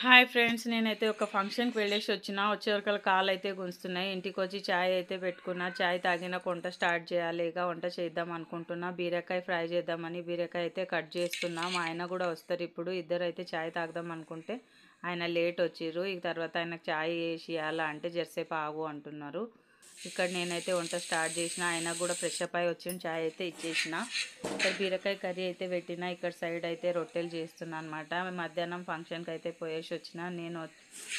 Hi friends, నేనైతే ఒక ఫంక్షన్కి వెళ్ళేసి వచ్చిన. వచ్చేవరకల కాళ్ళు అయితే గుంజుతున్నాయి. ఇంటికి వచ్చి చాయ్ అయితే పెట్టుకున్నా. చాయ్ తాగినాక వంట స్టార్ట్ చేయాలి. ఇక వంట చేద్దాం అనుకుంటున్నా. బీరకాయ ఫ్రై చేద్దామని బీరకాయ అయితే కట్ చేస్తున్నా. మా ఆయన కూడా వస్తారు ఇప్పుడు. ఇద్దరు అయితే చాయ్ తాగుదాం అనుకుంటే ఆయన లేట్ వచ్చిర్రు. ఇక తర్వాత ఆయనకు చాయ్ వేసి ఇవ్వాలా అంటే జరసేపు ఆగు అంటున్నారు. ఇక్కడ నేనైతే వంట స్టార్ట్ చేసిన. ఆయనకు కూడా ఫ్రెష్ అప్ అయి వచ్చిన చాయ్ అయితే ఇచ్చేసిన. ఇక్కడ బీరకాయ కర్రీ అయితే పెట్టిన. ఇక్కడ సైడ్ అయితే రొట్టెలు చేస్తున్నా అనమాట. మధ్యాహ్నం ఫంక్షన్కి అయితే పోయేసి వచ్చిన.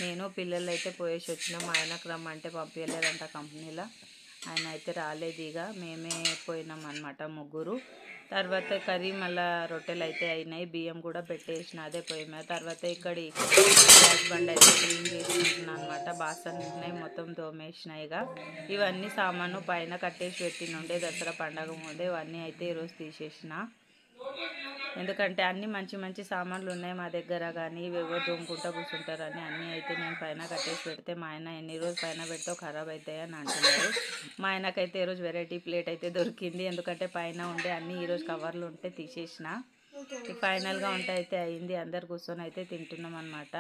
నేను పిల్లలు అయితే పోయేసి వచ్చిన. మా ఆయనకు రమ్మంటే పంపించలేదంట కంపెనీలో. ఆయన అయితే రాలేదు. ఇక మేమే పోయినాం అనమాట ముగ్గురు. తర్వాత కర్రీ మళ్ళీ రొట్టెలు అయితే అయినాయి. బియ్యం కూడా పెట్టేసిన అదే పొయ్యి మీద. తర్వాత ఇక్కడ గ్యాస్ బండ్ అయితే క్లీన్ చేసుకుంటున్నాను అనమాట. బాసన్లు మొత్తం తోమేసిన. ఇవన్నీ సామాను పైన కట్టేసి పెట్టినుండే దసరా పండగ ముందే. ఇవన్నీ అయితే ఈరోజు తీసేసిన. ఎందుకంటే అన్నీ మంచి మంచి సామాన్లు ఉన్నాయి మా దగ్గర, కానీ ఇవేవో దొంగకుంటా కూర్చుంటారని అన్నీ అయితే నేను పైన కట్టేసి పెడితే మా ఆయన ఎన్ని రోజు పైన పెడితే ఖరాబ్ అవుతాయి అని అంటున్నారు. మా ఆయనకైతే ఈరోజు వెరైటీ ప్లేట్ అయితే దొరికింది. ఎందుకంటే పైన ఉండే అన్నీ ఈరోజు కవర్లు ఉంటే తీసేసిన. ఫైనల్గా వంట అయితే అయింది. అందరు కూర్చొని అయితే తింటున్నాం అనమాట.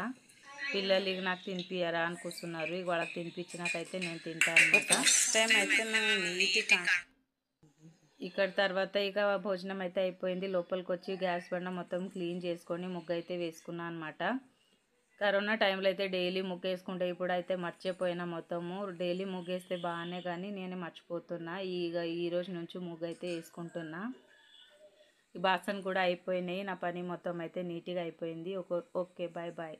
పిల్లలు ఇక నాకు తినిపియరా అని కూర్చున్నారు. ఇక వాళ్ళకి తినిపించినాకైతే నేను తింటాను అనమాట. టైం అయితే మేము నీట్గా ఇక్కడ తర్వాత ఇక భోజనం అయితే అయిపోయింది. లోపలికి వచ్చి గ్యాస్ బండ మొత్తం క్లీన్ చేసుకొని ముగ్గు అయితే వేసుకున్నాను అనమాట. కరోనా టైంలో అయితే డైలీ ముగ్గు వేసుకుంటే ఇప్పుడు అయితే మర్చిపోయినా మొత్తము. డైలీ ముగ్గు వేస్తే బాగానే, కానీ నేను మర్చిపోతున్నా. ఈ రోజు నుంచి ముగ్గు అయితే వేసుకుంటున్నా. ఈ బాసన్ కూడా అయిపోయినాయి. నా పని మొత్తం అయితే నీట్గా అయిపోయింది. Okay, bye bye.